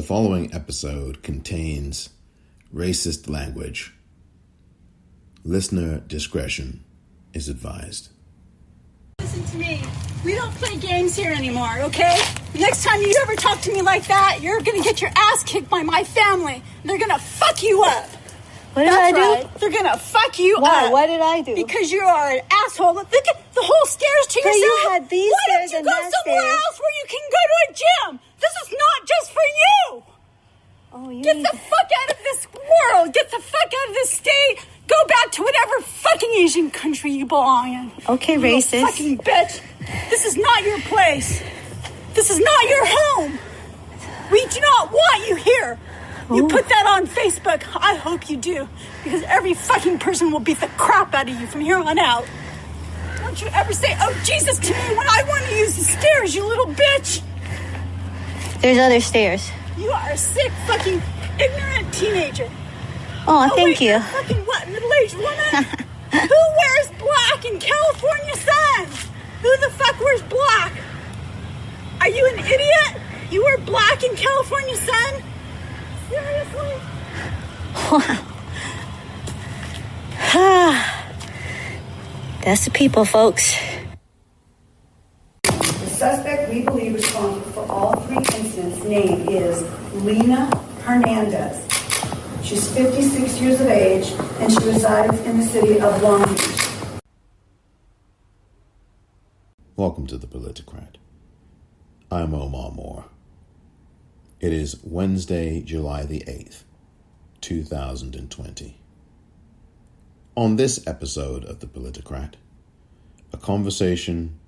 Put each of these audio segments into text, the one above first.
following episode contains racist language. Listener discretion is advised. Listen to me. We don't play games here anymore, okay? Next time you ever talk to me like that, you're gonna get your ass kicked by my family. They're gonna fuck you up. What did I do? Right. They're gonna fuck you Why? up. What did I do? Because you are an asshole. Look at the whole stairs to But yourself. you had these Why stairs don't and you go that somewhere stairs? else where you can go to a gym? This is not just for you. Oh, you Get need the fuck out of this world. Get the fuck out of this state. Go back to whatever fucking Asian country you belong in. Okay, You racist. fucking bitch. This is not your place. This is not your home. We do not want you here. You put that on Facebook. I hope you do. Because every fucking person will beat the crap out of you from here on out. Don't you ever say, oh, Jesus, to me when I want to use the stairs, you little bitch. There's other stairs. You are a sick, fucking, ignorant teenager. Oh, thank wait, you. you're fucking what, middle-aged woman? Who wears black in California sun? Who the fuck wears black? Are you an idiot? You wear black in California sun? Seriously? Wow. That's the people, folks. The suspect we believe responsible for all three incidents named is Lena Hernandez. She's 56 years of age and she resides in the city of Long Beach. Welcome to the Politicrat. I'm Omar Moore. It is Wednesday, July the 8th, 2020. On this episode of the Politicrat, a conversation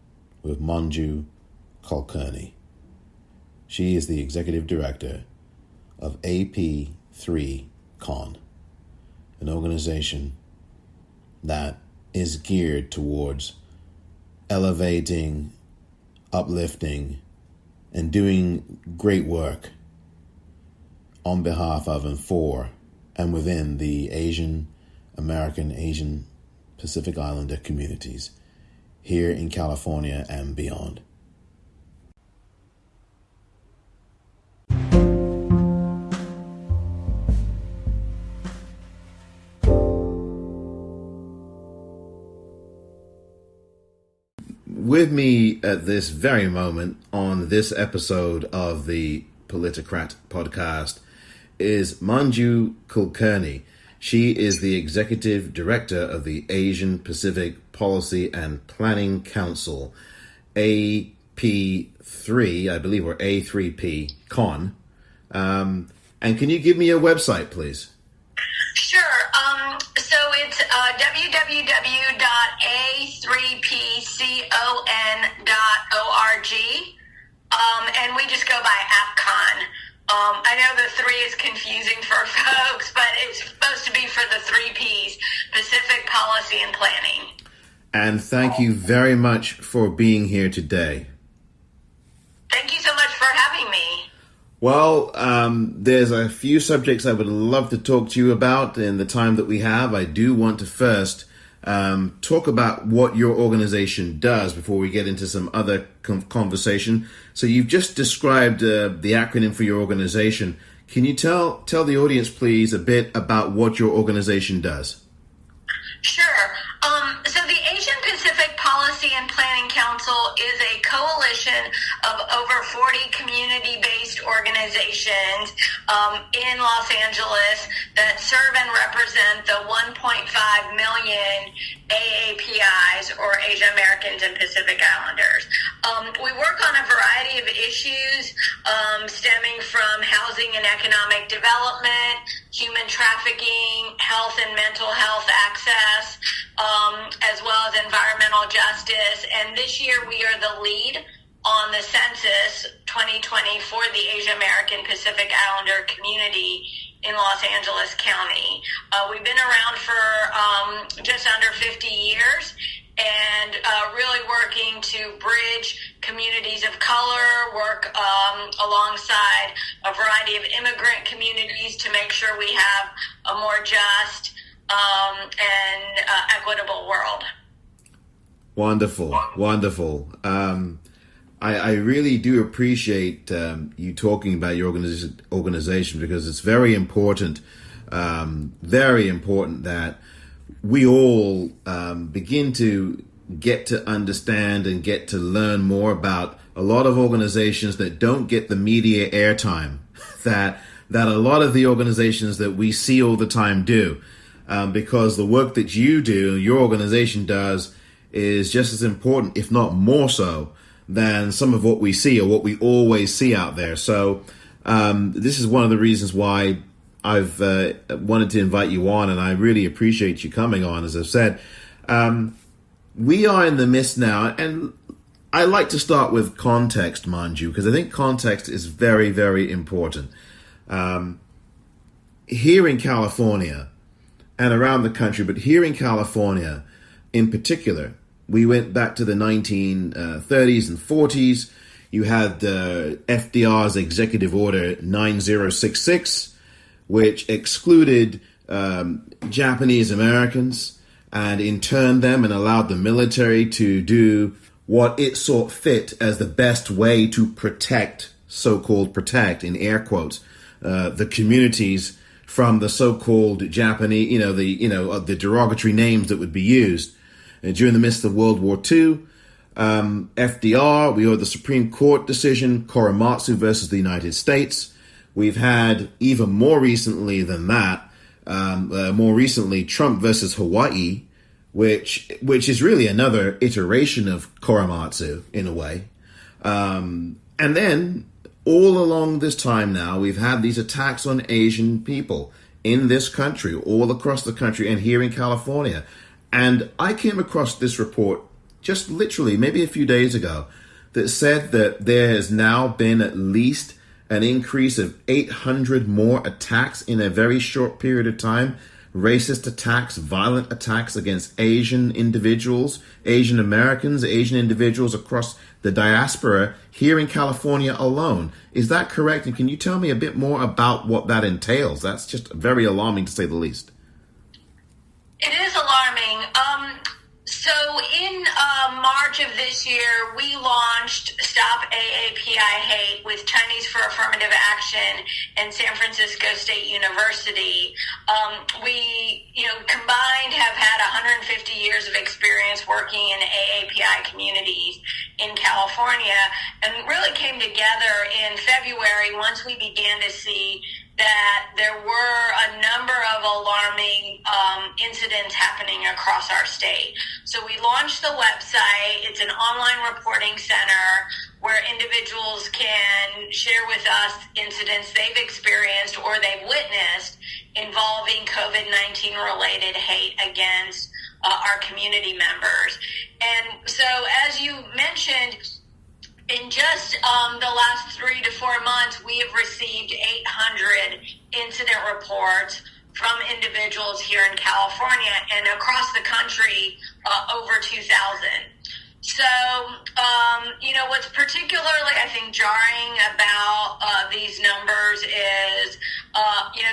with Manju Kulkarni. She is the executive director of AP3Con, an organization that is geared towards elevating, uplifting, and doing great work on behalf of and for and within the Asian American, Asian Pacific Islander communities here in California and beyond. With me at this very moment on this episode of the Politicrat podcast is Manju Kulkarni. She is the executive director of the Asian Pacific Policy and Planning Council, AP3, I believe, or A3P Con. And can you give me a website, please? Sure. So it's www.a3pcon.org. And we just go by APCON. I know the 3 is confusing for folks, but it's supposed to be for the 3 Ps, Pacific Policy and Planning. And thank you very much for being here today. Thank you so much for having me. Well, there's a few subjects I would love to talk to you about in the time that we have. I do want to first talk about what your organization does before we get into some other conversation. So you've just described the acronym for your organization. Can you tell the audience, please, a bit about what your organization does? Sure. So the Asian Pacific Policy and Planning Council is a coalition of over 40 community-based organizations in Los Angeles that serve and represent the 1.5 million AAPIs, or Asian Americans and Pacific Islanders. We work on a variety of issues stemming from housing and economic development, human trafficking, health and mental health access, as well as environmental justice. And this year we are the lead on the census 2020 for the Asian American Pacific Islander community in Los Angeles County. We've been around for just under 50 years and really working to bridge communities of color, work alongside a variety of immigrant communities to make sure we have a more just and equitable world. Wonderful, wonderful. I really do appreciate you talking about your organization, because it's very important that we all begin to get to understand and get to learn more about a lot of organizations that don't get the media airtime that a lot of the organizations that we see all the time do, because the work that you do, your organization does, is just as important, if not more so, than some of what we see or what we always see out there. So this is one of the reasons why I've wanted to invite you on, and I really appreciate you coming on. As I've said, we are in the midst now, and I like to start with context, Manju, because I think context is very, very important. Here in California and around the country, but here in California in particular, we went back to the 1930s and 40s. You had FDR's Executive Order 9066, which excluded Japanese Americans and interned them and allowed the military to do what it saw fit as the best way to protect, so-called protect, in air quotes, the communities from the so-called Japanese, the derogatory names that would be used. And during the midst of World War II, FDR, we had the Supreme Court decision, Korematsu versus the United States. We've had, even more recently than that, Trump versus Hawaii, which is really another iteration of Korematsu in a way. And then all along this time now, we've had these attacks on Asian people in this country, all across the country, and here in California. And I came across this report just literally maybe a few days ago that said that there has now been at least an increase of 800 more attacks in a very short period of time. Racist attacks, violent attacks against Asian individuals, Asian Americans, Asian individuals across the diaspora here in California alone. Is that correct? And can you tell me a bit more about what that entails? That's just very alarming, to say the least. It is alarming. So in March of this year, we launched Stop AAPI Hate with Chinese for Affirmative Action and San Francisco State University. We, combined have had 150 years of experience working in AAPI communities in California, and really came together in February once we began to see that there were a number of alarming incidents happening across our state. So we launched the website. It's an online reporting center where individuals can share with us incidents they've experienced or they've witnessed involving COVID-19 related hate against our community members. And so, as you mentioned, in just the last 3 to 4 months, we have received 800 incident reports from individuals here in California, and across the country, over 2,000. So, what's particularly, I think, jarring about these numbers is,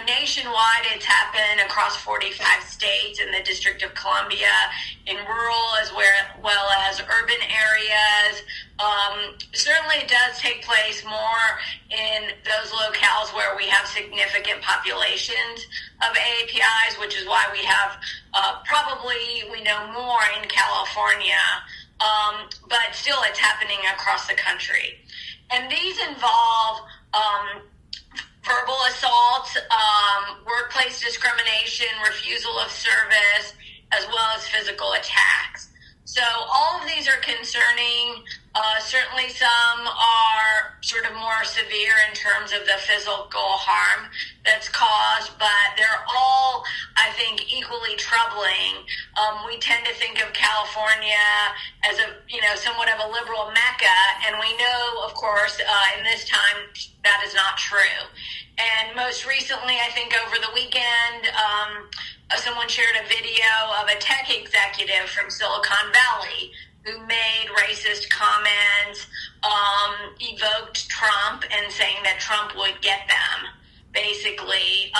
nationwide it's happened across 45 states in the District of Columbia, in rural as well as urban areas. Certainly it does take place more in those locales where we have significant populations of AAPIs, which is why we have we know more in California. But still it's happening across the country. And these involve verbal assaults, workplace discrimination, refusal of service, as well as physical attacks. So all of these are concerning. Certainly some are sort of more severe in terms of the physical harm that's caused, but they're all, I think, equally troubling. We tend to think of California as somewhat of a liberal mecca, and we know, of course, in this time that is not true. And most recently, I think over the weekend, someone shared a video of a tech executive from Silicon Valley who made racist comments, evoked Trump and saying that Trump would get them, basically.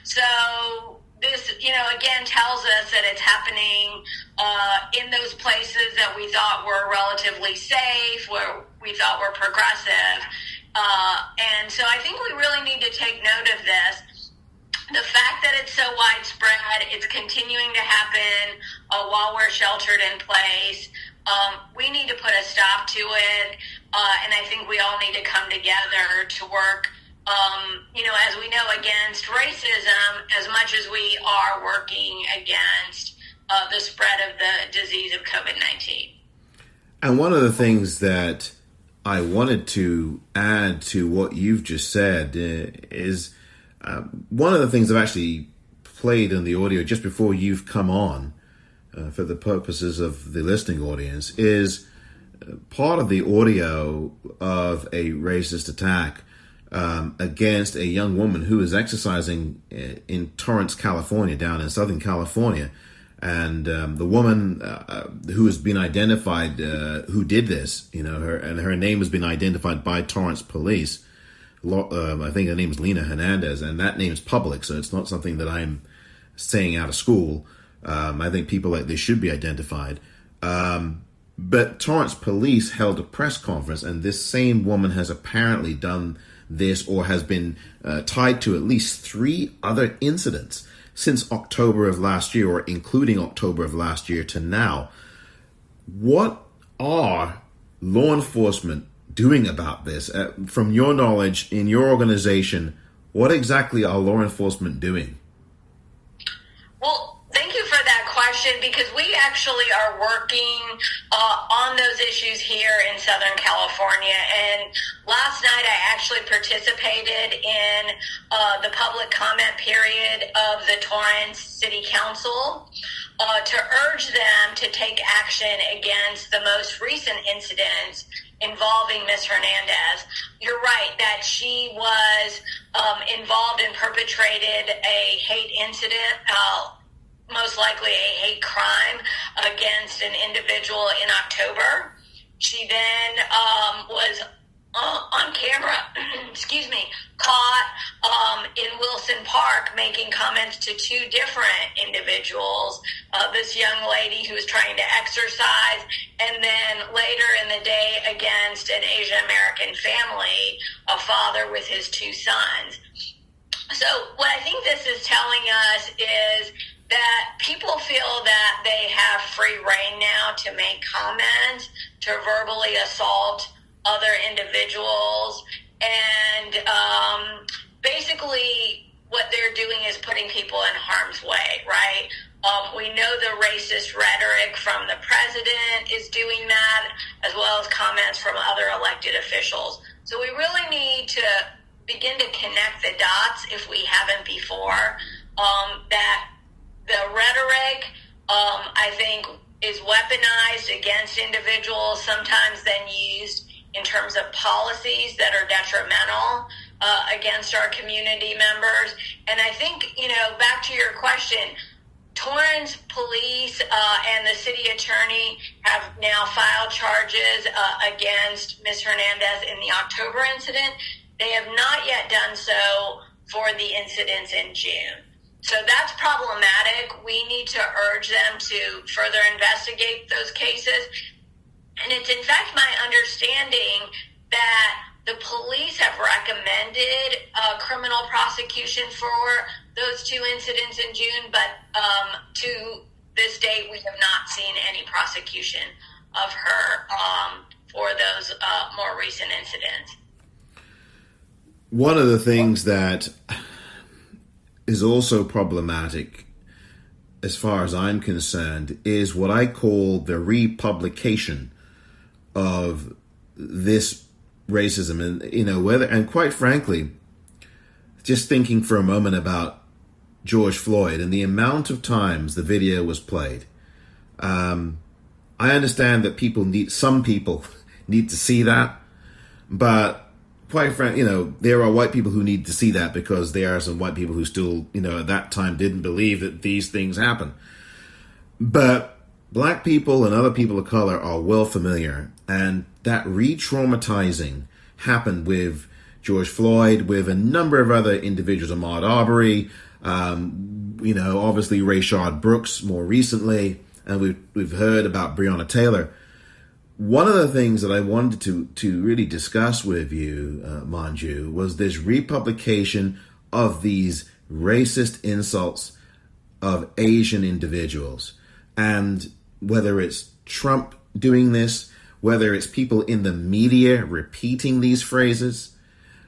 So this, again, tells us that it's happening in those places that we thought were relatively safe, where we thought were progressive. And so I think we really need to take note of this. The fact that it's so widespread, it's continuing to happen while we're sheltered in place. We need to put a stop to it. And I think we all need to come together to work, as we know, against racism as much as we are working against the spread of the disease of COVID-19. And one of the things that I wanted to add to what you've just said is one of the things I've actually played in the audio just before you've come on for the purposes of the listening audience is part of the audio of a racist attack against a young woman who is exercising in Torrance, California, down in Southern California. And the woman who has been identified, who did this, her name has been identified by Torrance police. I think her name is Lena Hernandez, and that name is public, so it's not something that I'm saying out of school. I think people like this should be identified. But Torrance police held a press conference, and this same woman has apparently done this or has been tied to at least 3 other incidents since October of last year, or including October of last year to now. What are law enforcement doing about this? From your knowledge in your organization, what exactly are law enforcement doing? Well, thank you for that question, because we actually are working on those issues here in Southern California. And last night I actually participated in the public comment period of the Torrance City Council to urge them to take action against the most recent incidents involving Ms. Hernandez. You're right that she was involved and perpetrated a hate incident, most likely a hate crime against an individual in October. She then was on camera, caught in Wilson Park making comments to 2 different individuals, this young lady who was trying to exercise, and then later in the day against an Asian American family, a father with his 2 sons. So what I think this is telling us is that people feel that they have free rein now to make comments, to verbally assault other individuals, and basically what they're doing is putting people in harm's way, right? We know the racist rhetoric from the president is doing that, as well as comments from other elected officials. So we really need to begin to connect the dots, if we haven't before, that the rhetoric, I think, is weaponized against individuals, sometimes then used in terms of policies that are detrimental against our community members. And I think, back to your question, Torrance police and the city attorney have now filed charges against Ms. Hernandez in the October incident. They have not yet done so for the incidents in June. So that's problematic. We need to urge them to further investigate those cases. And it's in fact my understanding that the police have recommended criminal prosecution for those 2 incidents in June, but to this date, we have not seen any prosecution of her for those more recent incidents. One of the things that is also problematic, as far as I'm concerned, is what I call the republication of this racism. And and quite frankly, just thinking for a moment about George Floyd and the amount of times the video was played, I understand that some people need to see that, but quite frankly, there are white people who need to see that, because there are some white people who still, at that time didn't believe that these things happen. But Black people and other people of color are well familiar, and that re-traumatizing happened with George Floyd, with a number of other individuals, Ahmaud Arbery, obviously Rayshard Brooks more recently, and we've heard about Breonna Taylor. One of the things that I wanted to really discuss with you, Manju, was this republication of these racist insults of Asian individuals. And whether it's Trump doing this, whether it's people in the media repeating these phrases,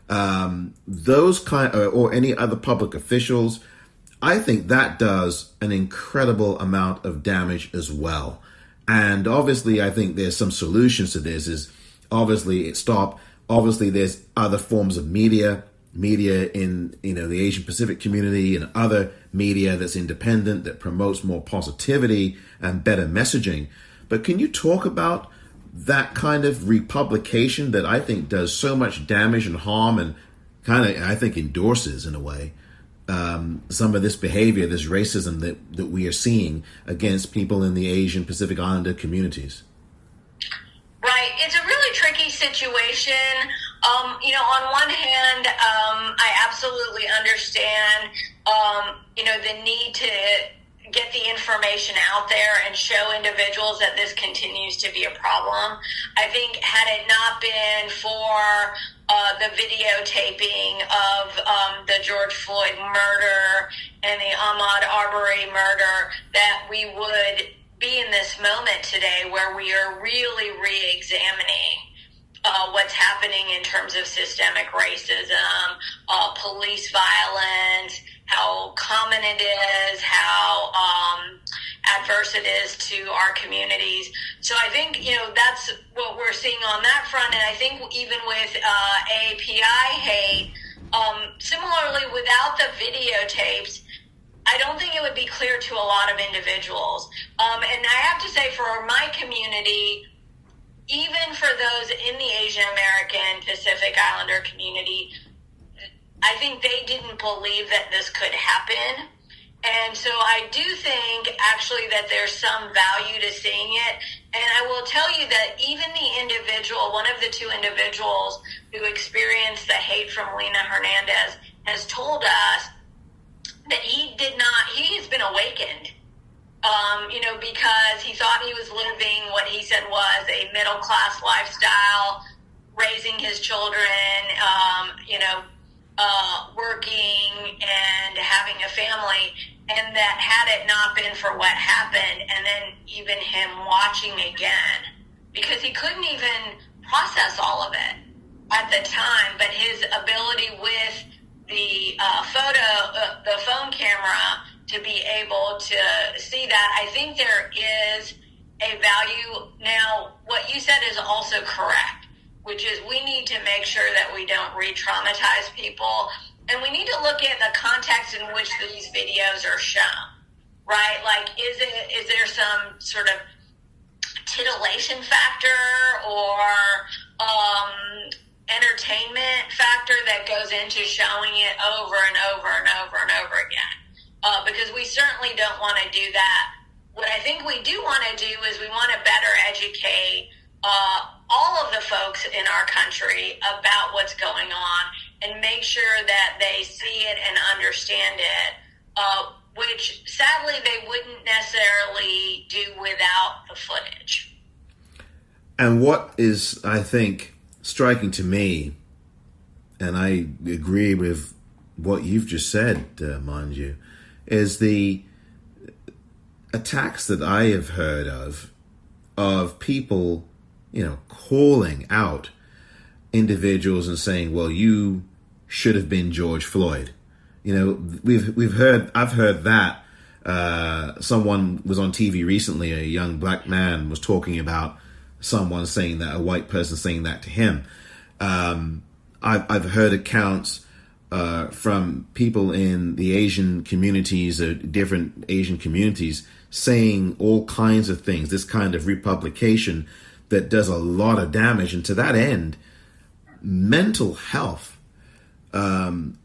those or any other public officials, I think that does an incredible amount of damage as well. And obviously, I think there's some solutions to this. Is obviously it stopped. Obviously, there's other forms of media in the Asian Pacific community and other media that's independent, that promotes more positivity and better messaging. But can you talk about that kind of republication that I think does so much damage and harm, and kind of, I think, endorses in a way some of this behavior, this racism that we are seeing against people in the Asian Pacific Islander communities? Right. It's a really tricky situation. On one hand, I absolutely understand, the need to get the information out there and show individuals that this continues to be a problem. I think had it not been for the videotaping of the George Floyd murder and the Ahmaud Arbery murder, that we would be in this moment today where we are really re-examining what's happening in terms of systemic racism, police violence, how common it is, how adverse it is to our communities. So I think, that's what we're seeing on that front. And I think even with API hate, similarly, without the videotapes, I don't think it would be clear to a lot of individuals. And I have to say, for my community, even for those in the Asian American Pacific Islander community, I think they didn't believe that this could happen. And so I do think actually that there's some value to seeing it. And I will tell you that even the individual, one of the two individuals who experienced the hate from Lena Hernandez, has told us that he has been awakened, because he thought he was living what he said was a middle-class lifestyle, raising his children, working and having a family, and that had it not been for what happened, and then even him watching again, because he couldn't even process all of it at the time, but his ability with the the phone camera to be able to see that, I think there is a value. Now, what you said is also correct, which is we need to make sure that we don't re-traumatize people, and we need to look at the context in which these videos are shown, right? Like, is there some sort of titillation factor or entertainment factor that goes into showing it over and over and over and over again? Because we certainly don't want to do that. What I think we do want to do is we want to better educate all of the folks in our country about what's going on and make sure that they see it and understand it, which sadly they wouldn't necessarily do without the footage. And what is, I think, striking to me, and I agree with what you've just said, Manju, is the attacks that I have heard of people, calling out individuals and saying, well, you should have been George Floyd. I've heard that. Someone was on TV recently, a young black man was talking about someone saying that, a white person saying that to him. I've heard accounts from people in the Asian communities, different Asian communities, saying all kinds of things, this kind of republication that does a lot of damage. And to that end, mental health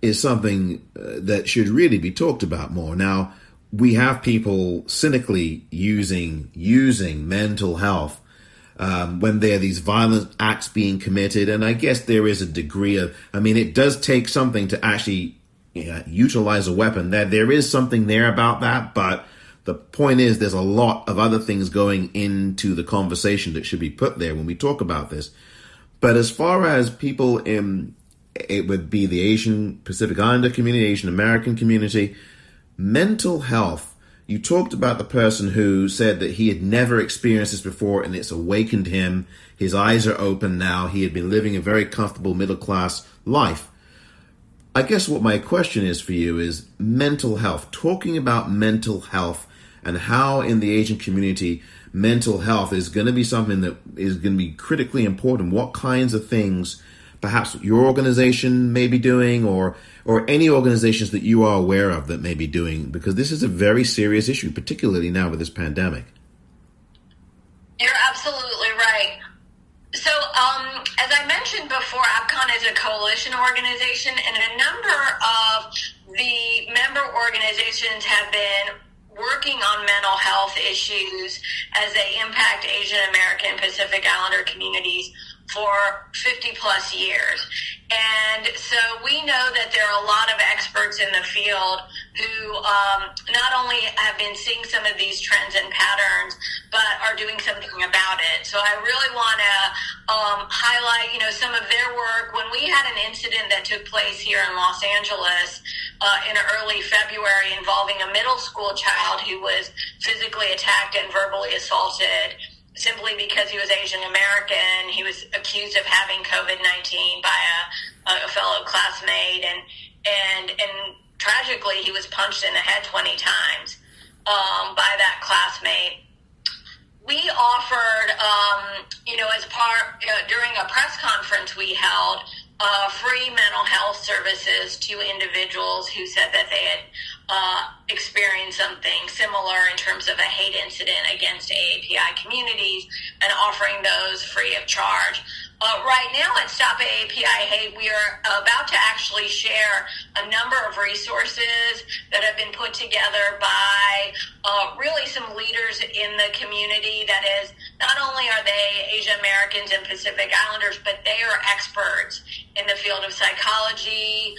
is something that should really be talked about more. Now, we have people cynically using mental health when there are these violent acts being committed. And I guess there is a degree of, it does take something to actually utilize a weapon. There is something there about that, but The point is, there's a lot of other things going into the conversation that should be put there when we talk about this. But as far as people in, it would be the Asian Pacific Islander community, Asian American community, mental health. You talked about the person who said that he had never experienced this before and it's awakened him. His eyes are open now. He had been living a very comfortable middle-class life. I guess what my question is for you is mental health, talking about mental health and how in the Asian community mental health is going to be something that is going to be critically important. What kinds of things perhaps your organization may be doing or any organizations that you are aware of that may be doing, because this is a very serious issue, particularly now with this pandemic. You're absolutely right. So, as I mentioned before, APCON is a coalition organization, and a number of the member organizations have been working on mental health issues as they impact Asian American Pacific Islander communities for 50 plus years. And so we know that there are a lot of experts in the field who not only have been seeing some of these trends and patterns, but are doing something about it. So I really want to highlight, some of their work. When we had an incident that took place here in Los Angeles in early February involving a middle school child who was physically attacked and verbally assaulted simply because he was Asian American. He was accused of having COVID-19 by a fellow classmate, and tragically he was punched in the head 20 times by that classmate. We offered, as part during a press conference we held, free mental health services to individuals who said that they had experienced something similar in terms of a hate incident against AAPI communities, and offering those free of charge. Right now at Stop AAPI Hate, we are about to actually share a number of resources that have been put together by really some leaders in the community. That is, not only are they Asian Americans and Pacific Islanders, but they are experts in the field of psychology,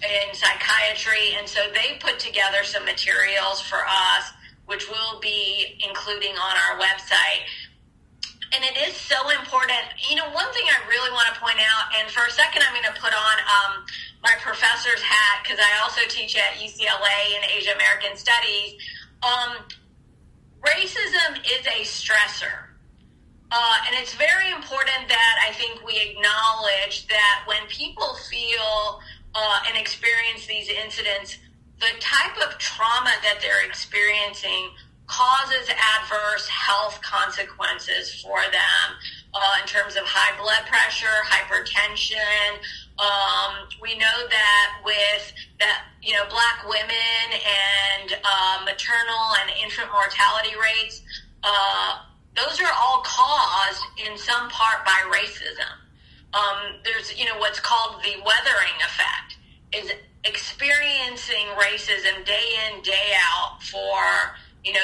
in psychiatry, and so they put together some materials for us, which we'll be including on our website. And it is so important. One thing I really want to point out, and for a second I'm going to put on my professor's hat, because I also teach at UCLA in Asian American Studies. Racism is a stressor. And it's very important that I think we acknowledge that when people feel and experience these incidents, the type of trauma that they're experiencing causes adverse health consequences for them in terms of high blood pressure, hypertension. We know that with that, Black women and maternal and infant mortality rates, those are all caused in some part by racism. There's, what's called the weathering effect, is experiencing racism day in, day out for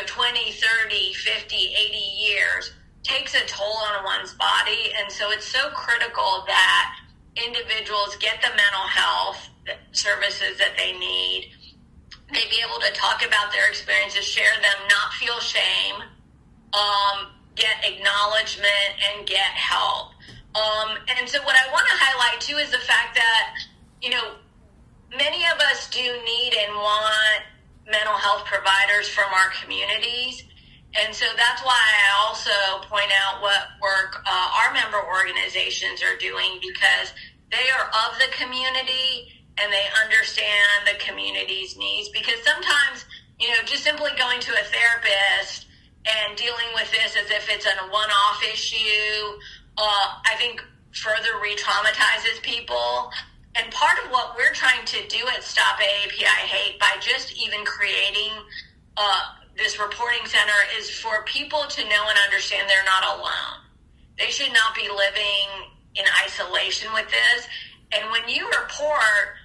20, 30, 50, 80 years takes a toll on one's body. And so it's so critical that individuals get the mental health services that they need. They be able to talk about their experiences, share them, not feel shame, get acknowledgement, and get help. And so what I want to highlight, too, is the fact that, many of us do need and want mental health providers from our communities. And so that's why I also point out what work our member organizations are doing, because they are of the community and they understand the community's needs. Because sometimes, just simply going to a therapist and dealing with this as if it's a one-off issue, I think further re-traumatizes people. And part of what we're trying to do at Stop AAPI Hate, by just even creating this reporting center, is for people to know and understand they're not alone. They should not be living in isolation with this. And when you report,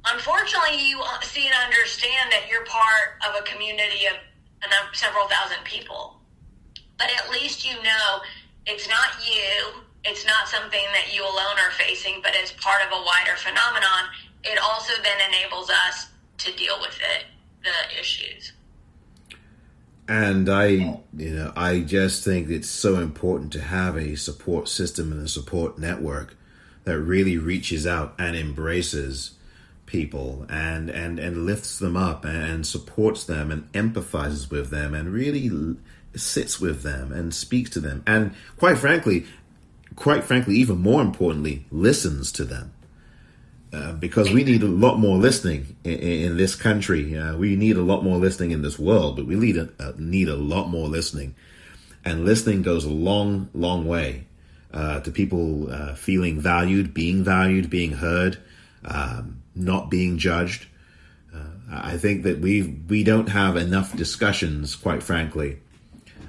unfortunately, you see and understand that you're part of a community of several thousand people. But at least it's not you. It's not something that you alone are facing, but as part of a wider phenomenon. It also then enables us to deal with the issues. And I just think it's so important to have a support system and a support network that really reaches out and embraces people and lifts them up and supports them and empathizes with them and really sits with them and speaks to them. And quite frankly, even more importantly, listens to them. Because we need a lot more listening in this country. We need a lot more listening in this world, but we need a lot more listening. And listening goes a long, long way to people feeling valued, being heard, not being judged. I think that we don't have enough discussions, quite frankly,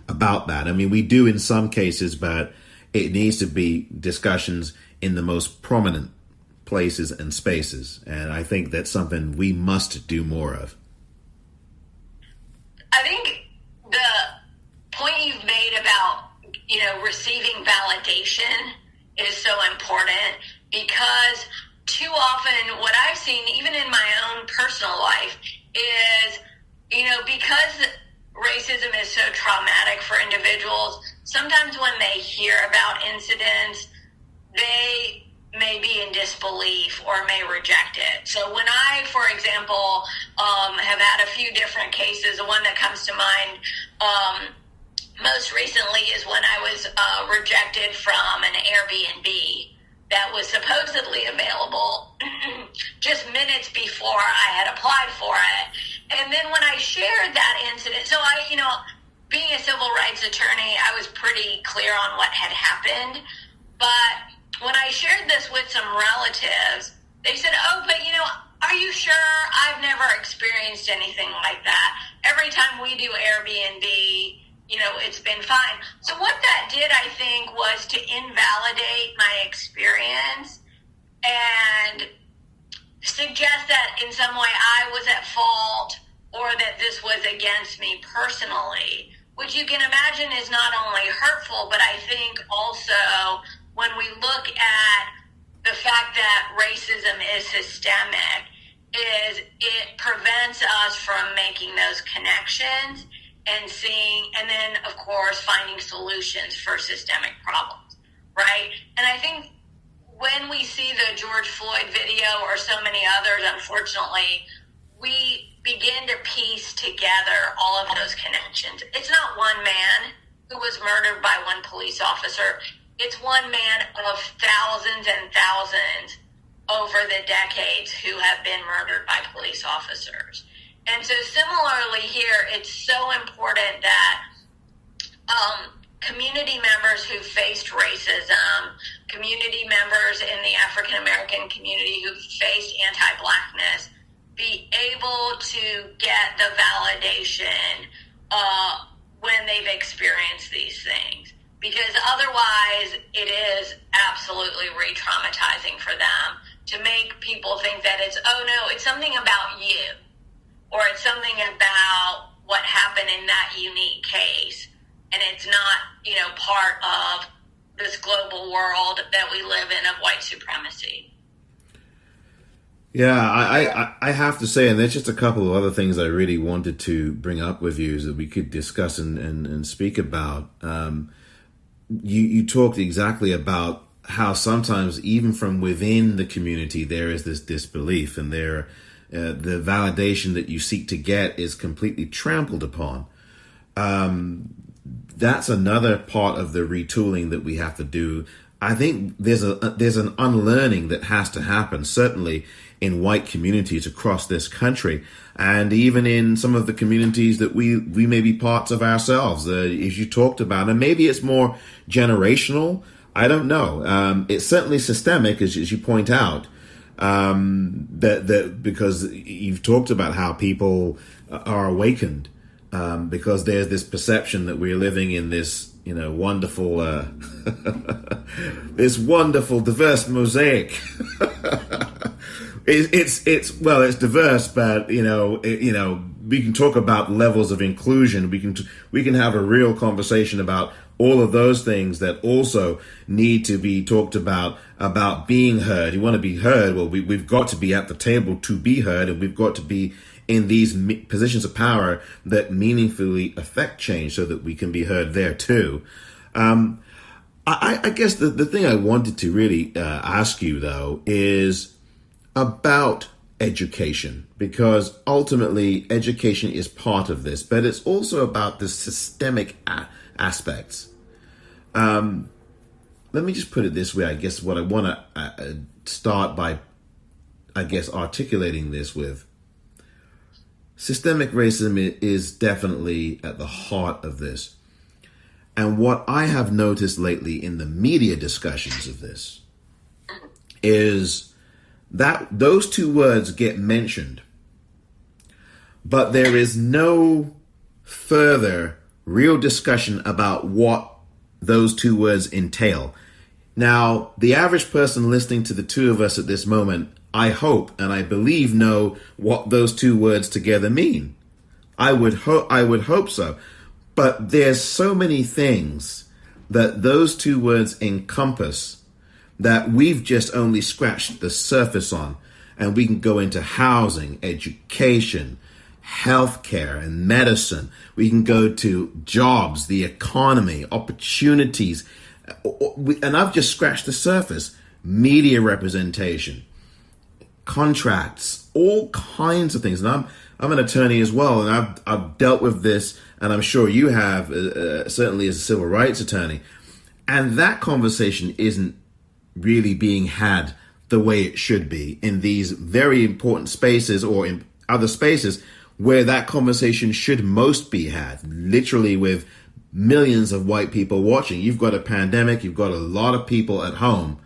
about that. I mean, we do in some cases, but it needs to be discussions in the most prominent places and spaces, and I think that's something we must do more of. I think the point you've made about, receiving validation is so important, because too often what I've seen, even in my own personal life, is, because racism is so traumatic for individuals, sometimes when they hear about incidents, they may be in disbelief or may reject it. So when I, for example, have had a few different cases, the one that comes to mind most recently is when I was rejected from an Airbnb that was supposedly available just minutes before I had applied for it. And then when I shared that incident, so being a civil rights attorney, I was pretty clear on what had happened. But when I shared this with some relatives, they said, "Oh, but are you sure? I've never experienced anything like that. Every time we do Airbnb, it's been fine." So what that did, I think, was to invalidate my experience and suggest that in some way I was at fault or that this was against me personally, which you can imagine is not only hurtful, but I think also, when we look at the fact that racism is systemic, is it prevents us from making those connections and seeing, and then, of course, finding solutions for systemic problems, right? And I think when we see the George Floyd video or so many others, unfortunately, we begin to piece together all of those connections. It's not one man who was murdered by one police officer. It's one man of thousands and thousands over the decades who have been murdered by police officers. And so similarly here, it's so important that community members who faced racism, community members in the African American community who faced anti-Blackness, be able to get the validation when they've experienced these things. Because otherwise, it is absolutely re-traumatizing for them to make people think that it's something about you, or it's something about what happened in that unique case, and it's not, part of this global world that we live in of white supremacy. Yeah, I have to say, and there's just a couple of other things I really wanted to bring up with you that we could discuss and speak about. You talked exactly about how sometimes even from within the community there is this disbelief, and the validation that you seek to get is completely trampled upon. That's another part of the retooling that we have to do. I think there's an unlearning that has to happen, certainly in white communities across this country, and even in some of the communities that we may be parts of ourselves, as you talked about. And maybe it's more generational. I don't know. It's certainly systemic, as you point out, that because you've talked about how people are awakened because there's this perception that we're living in this, wonderful, this wonderful diverse mosaic. It's diverse, but we can talk about levels of inclusion. We can have a real conversation about all of those things that also need to be talked about being heard. You want to be heard? Well, we've got to be at the table to be heard, and we've got to be in these positions of power that meaningfully affect change so that we can be heard there too. I guess the thing I wanted to really ask you, though, is about education, because ultimately education is part of this, but it's also about the systemic aspects. Let me just put it this way. I guess what I want to start by, articulating this with. Systemic racism is definitely at the heart of this. And what I have noticed lately in the media discussions of this is that those two words get mentioned, but there is no further real discussion about what those two words entail. Now, the average person listening to the two of us at this moment, I hope and I believe, know what those two words together mean. I would hope so. But there's so many things that those two words encompass that we've just only scratched the surface on. And we can go into housing, education, healthcare, and medicine. We can go to jobs, the economy, opportunities. And I've just scratched the surface. Media representation, contracts, all kinds of things. And I'm an attorney as well, and I've dealt with this, and I'm sure you have, certainly as a civil rights attorney. And that conversation isn't really being had the way it should be in these very important spaces, or in other spaces where that conversation should most be had, literally with millions of white people watching. You've got a pandemic, you've got a lot of people at home.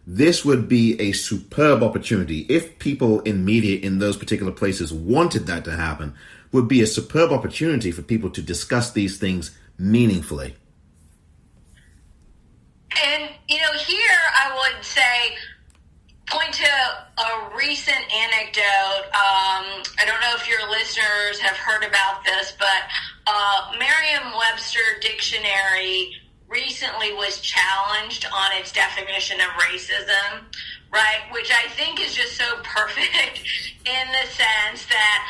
This would be a superb opportunity if people in media in those particular places wanted that to happen. Would be a superb opportunity for people to discuss these things meaningfully. And, here I would say, point to a recent anecdote. I don't know if your listeners have heard about this, but Merriam-Webster Dictionary recently was challenged on its definition of racism, right? Which I think is just so perfect in the sense that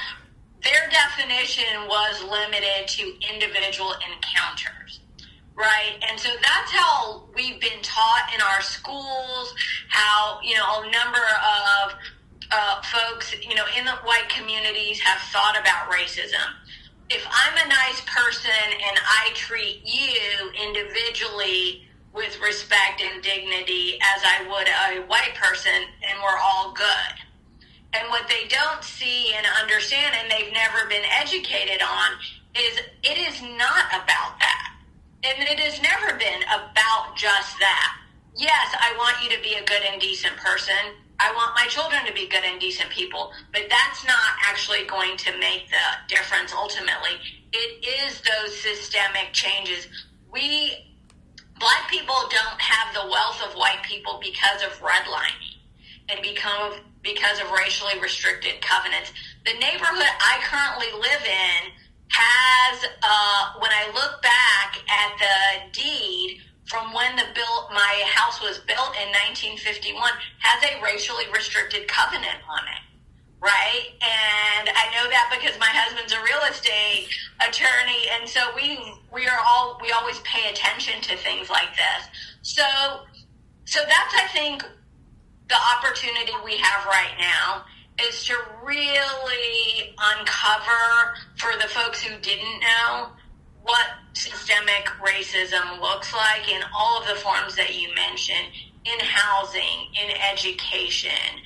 their definition was limited to individual encounters, right? And so that's how we've been taught in our schools, how, a number of folks, in the white communities have thought about racism. If I'm a nice person and I treat you individually with respect and dignity as I would a white person, and we're all good. And what they don't see and understand, and they've never been educated on, is it is not about that. And it has never been about just that. Yes, I want you to be a good and decent person. I want my children to be good and decent people, but that's not actually going to make the difference ultimately. It is those systemic changes. Black people don't have the wealth of white people because of redlining and because of racially restricted covenants. The neighborhood I currently live in has, when I look back at the deed from when my house was built in 1951, has a racially restricted covenant on it, right? And I know that because my husband's a real estate attorney, and so we always pay attention to things like this. So that's, I think, the opportunity we have right now is to really uncover, for the folks who didn't know, what systemic racism looks like in all of the forms that you mentioned, in housing, in education.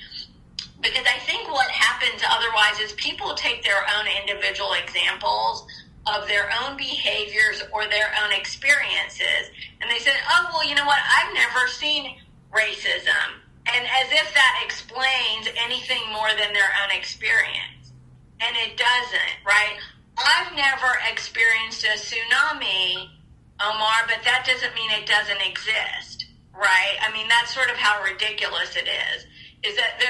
Because I think what happens otherwise is people take their own individual examples of their own behaviors or their own experiences, and they say, oh, well, you know what, I've never seen racism. And as if that explains anything more than their own experience. And it doesn't, right? I've never experienced a tsunami, Omar, but that doesn't mean it doesn't exist, right? I mean, that's sort of how ridiculous it is that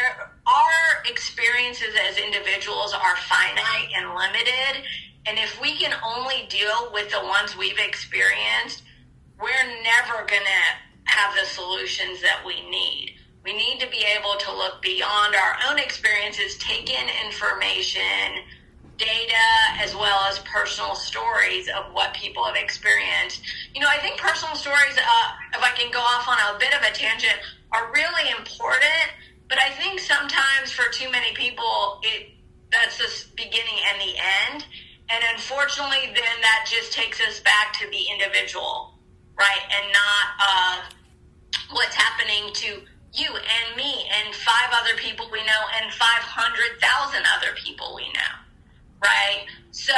our experiences as individuals are finite and limited, and if we can only deal with the ones we've experienced, we're never going to have the solutions that we need. We need to be able to look beyond our own experiences, take in information, data as well as personal stories of what people have experienced. I think personal stories, if I can go off on a bit of a tangent, are really important, but I think sometimes for too many people, that's the beginning and the end. And unfortunately, then that just takes us back to the individual, right? And not what's happening to you and me and 5 other people we know and 500,000 other people we know, right? So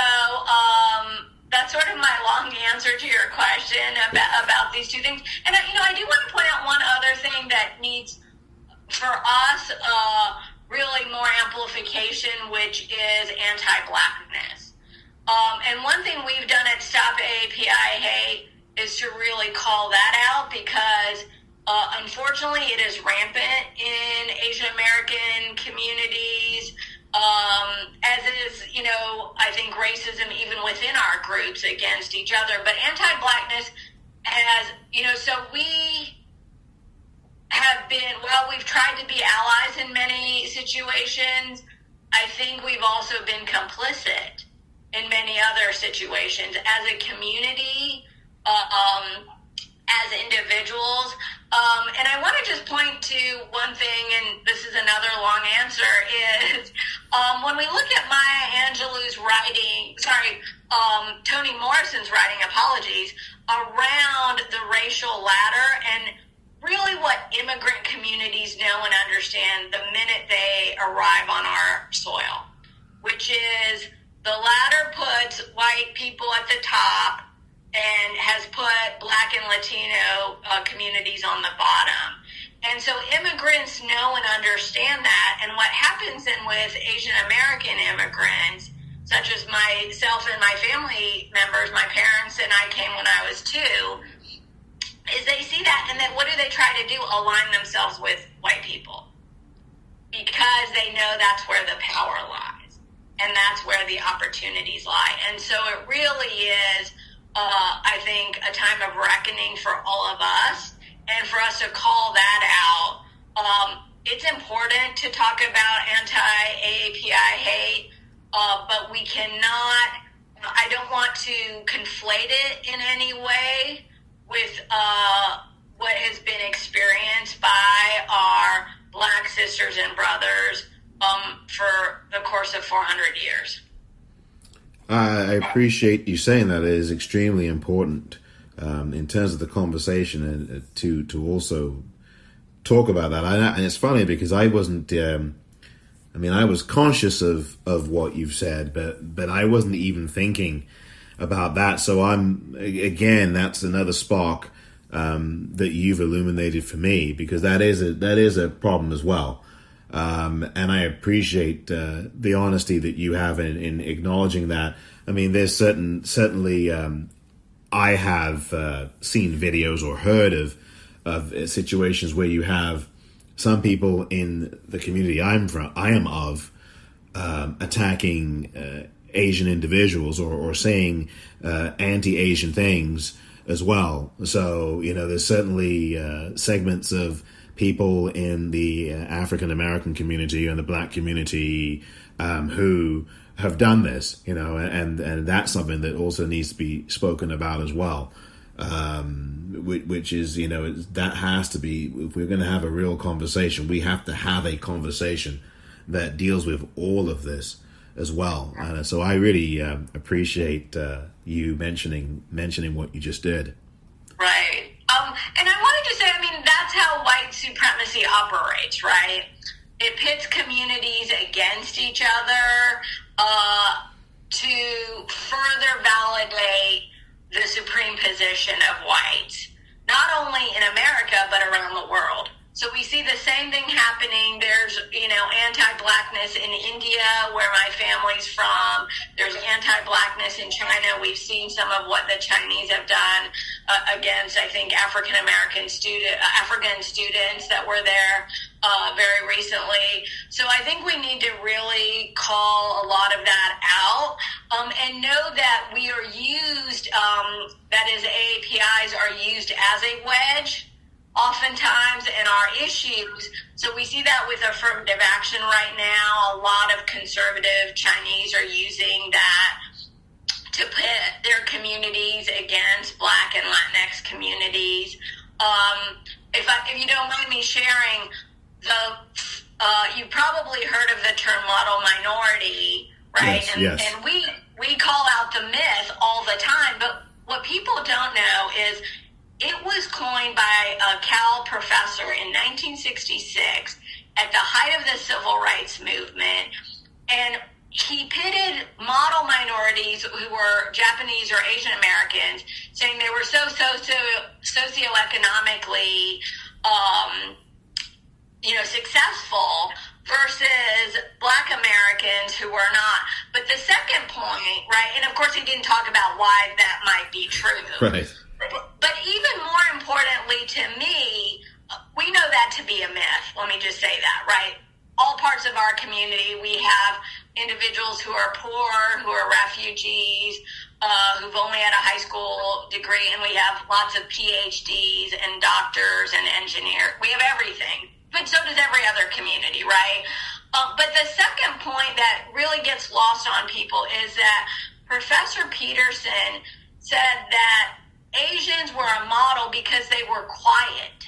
that's sort of my long answer to your question about these two things. And I do want to point out one other thing that needs, for us, really more amplification, which is anti-Blackness. And one thing we've done at Stop AAPI Hate is to really call that out, because unfortunately it is rampant in Asian American communities, as is, I think racism even within our groups against each other. But anti-Blackness has, so we have been, while we've tried to be allies in many situations, I think we've also been complicit in many other situations as a community, as individuals. And I want to just point to one thing, and this is another long answer, is when we look at Maya Angelou's writing, Toni Morrison's writing, apologies, around the racial ladder and really what immigrant communities know and understand the minute they arrive on our soil, which is the ladder puts white people at the top and has put Black and Latino communities on the bottom. And so immigrants know and understand that. And what happens then with Asian American immigrants, such as myself and my family members, my parents and I came when I was 2, is they see that, and then what do they try to do? Align themselves with white people, because they know that's where the power lies and that's where the opportunities lie. And so it really is, I think, a time of reckoning for all of us, and for us to call that out. It's important to talk about anti-AAPI hate, but we cannot, I don't want to conflate it in any way with what has been experienced by our Black sisters and brothers for the course of 400 years. I appreciate you saying that. It is extremely important in terms of the conversation, and to also talk about that. And it's funny because I wasn't, I was conscious of what you've said, but I wasn't even thinking about that. So that's another spark that you've illuminated for me, because that is a problem as well. And I appreciate the honesty that you have in acknowledging that. I mean, there's certainly I have seen videos or heard of situations where you have some people in the community I am of attacking Asian individuals or saying anti-Asian things as well. So, there's certainly segments of people in the African American community and the Black community who have done this, and that's something that also needs to be spoken about as well. Which is, that has to be, if we're going to have a real conversation, we have to have a conversation that deals with all of this as well. So I really appreciate you mentioning what you just did. Right. And I wanted to say, that's how white supremacy operates, right? It pits communities against each other to further validate the supreme position of whites, not only in America, but around the world. So we see the same thing happening. There's, anti-Blackness in India, where my family's from. There's anti-Blackness in China. We've seen some of what the Chinese have done against, I think, African students that were there very recently. So I think we need to really call a lot of that out, and know that we are used, that is, AAPIs are used as a wedge oftentimes in our issues. So we see that with affirmative action right now. A lot of conservative Chinese are using that to pit their communities against Black and Latinx communities. If you don't mind me sharing, you probably heard of the term model minority, right? Yes, and we call out the myth all the time, but what people don't know is it was coined by a Cal professor in 1966 at the height of the civil rights movement, and he pitted model minorities who were Japanese or Asian Americans, saying they were so socioeconomically, successful versus Black Americans who were not. But the second point, right, and of course he didn't talk about why that might be true. Right. But even more importantly to me, we know that to be a myth. Let me just say that, right? All parts of our community, we have individuals who are poor, who are refugees, who've only had a high school degree, and we have lots of PhDs and doctors and engineers. We have everything. But so does every other community, right? But the second point that really gets lost on people is that Professor Peterson said that Asians were a model because they were quiet.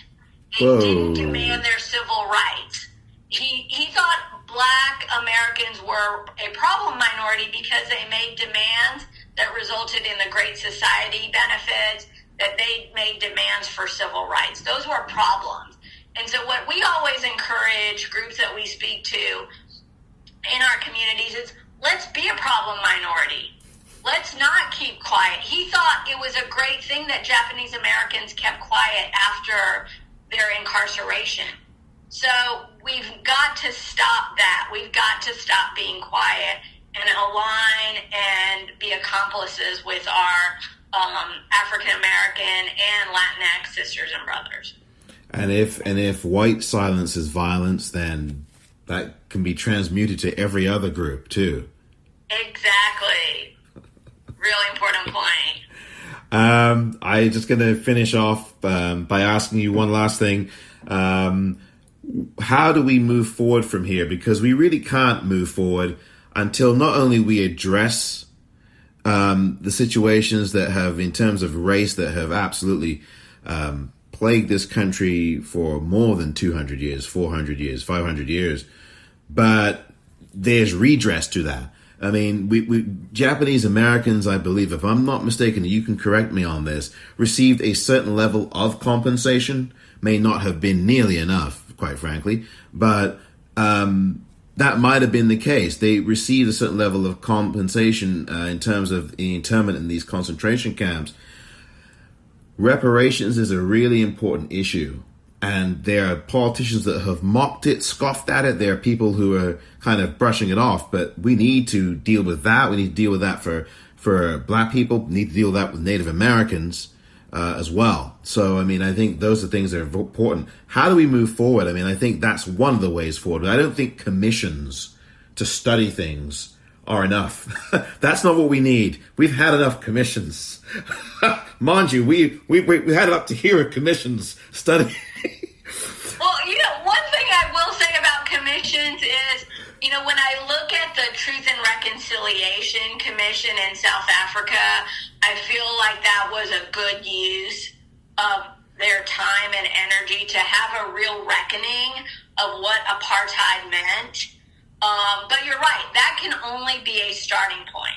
They didn't demand their civil rights. He thought Black Americans were a problem minority because they made demands that resulted in the Great Society benefits, that they made demands for civil rights. Those were problems. And so what we always encourage groups that we speak to in our communities is, let's be a problem minority. Let's not keep quiet. He thought it was a great thing that Japanese Americans kept quiet after their incarceration. So we've got to stop that. We've got to stop being quiet and align and be accomplices with our African American and Latinx sisters and brothers. And if white silence is violence, then that can be transmuted to every other group too. Exactly. Really important point. I'm just going to finish off by asking you one last thing. How do we move forward from here? Because we really can't move forward until not only we address the situations that have, in terms of race, that have absolutely plagued this country for more than 200 years, 400 years, 500 years, but there's redress to that. I mean, we Japanese Americans, I believe, if I'm not mistaken, you can correct me on this, received a certain level of compensation. May not have been nearly enough, quite frankly, but that might have been the case. They received a certain level of compensation in terms of the internment in these concentration camps. Reparations is a really important issue, and there are politicians that have mocked it, scoffed at it. There are people who are kind of brushing it off, but we need to deal with that. We need to deal with that for Black people. We need to deal with that with Native Americans as well. So, I mean, I think those are things that are important. How do we move forward? I mean, I think that's one of the ways forward. I don't think commissions to study things are enough. That's not what we need. We've had enough commissions. Mind you, we had it up to here at commissions study. Well, one thing I will say about commissions is, when I look at the Truth and Reconciliation Commission in South Africa, I feel like that was a good use of their time and energy to have a real reckoning of what apartheid meant. But you're right, that can only be a starting point.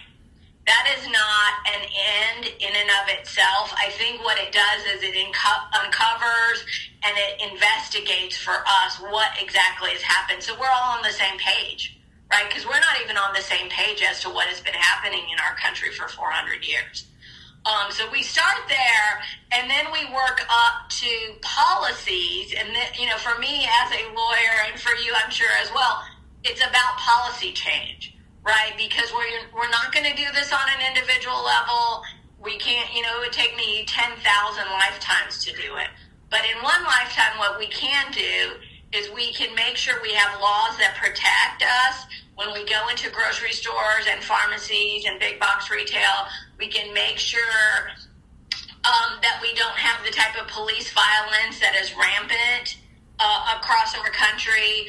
That is not an end in and of itself. I think what it does is it uncovers and it investigates for us what exactly has happened. So we're all on the same page, right? Because we're not even on the same page as to what has been happening in our country for 400 years. So we start there, and then we work up to policies. And then, for me as a lawyer, and for you, I'm sure as well, it's about policy change. Right, because we're not going to do this on an individual level. We can't, it would take me 10,000 lifetimes to do it. But in one lifetime, what we can do is we can make sure we have laws that protect us when we go into grocery stores and pharmacies and big box retail. We can make sure that we don't have the type of police violence that is rampant across our country.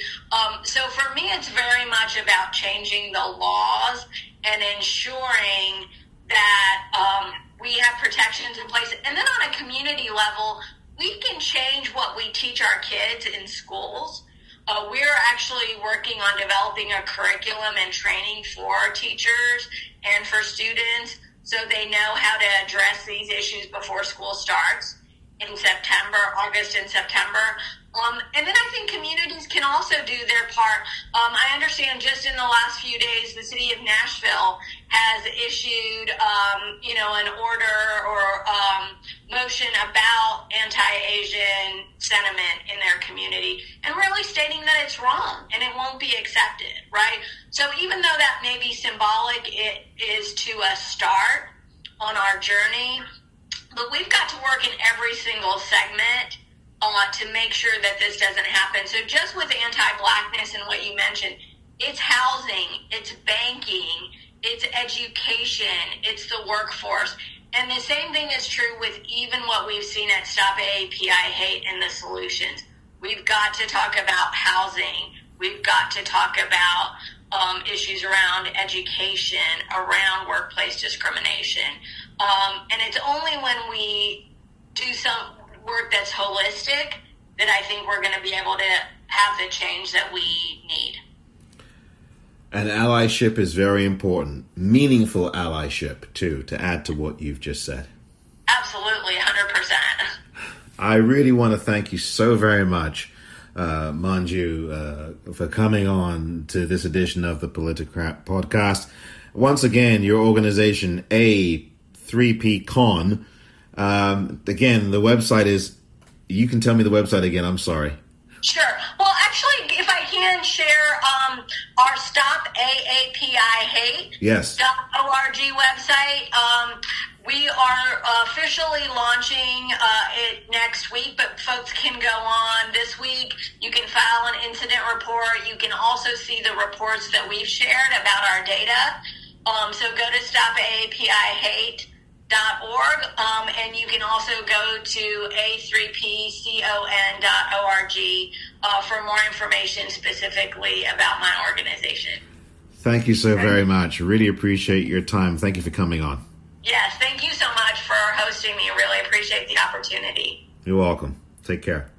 So for me, it's very much about changing the laws and ensuring that we have protections in place. And then on a community level, we can change what we teach our kids in schools. We're actually working on developing a curriculum and training for teachers and for students so they know how to address these issues before school starts in August and September. And then I think communities can also do their part. I understand just in the last few days, the city of Nashville has issued, an order or motion about anti-Asian sentiment in their community and really stating that it's wrong and it won't be accepted, right? So even though that may be symbolic, it is to a start on our journey. But we've got to work in every single segment to make sure that this doesn't happen. So just with anti-Blackness and what you mentioned, it's housing, it's banking, it's education, it's the workforce. And the same thing is true with even what we've seen at Stop AAPI Hate and the solutions. We've got to talk about housing. We've got to talk about issues around education, around workplace discrimination. And it's only when we do some work that's holistic that I think we're going to be able to have the change that we need. And allyship is very important. Meaningful allyship, too, to add to what you've just said. Absolutely, 100%. I really want to thank you so very much, Manju, for coming on to this edition of the Politicrat podcast. Once again, your organization, A3P Con. Again, the website is, you can tell me the website again, I'm sorry. Sure. Well, actually, if I can share our Stop AAPI Hate .org website. We are officially launching it next week, but folks can go on this week. You can file an incident report. You can also see the reports that we've shared about our data. So go to stopaapihate.org, and you can also go to a3pcon.org for more information specifically about my organization. Thank you so very much. Really appreciate your time. Thank you for coming on. Yes, thank you so much for hosting me. Really appreciate the opportunity. You're welcome. Take care.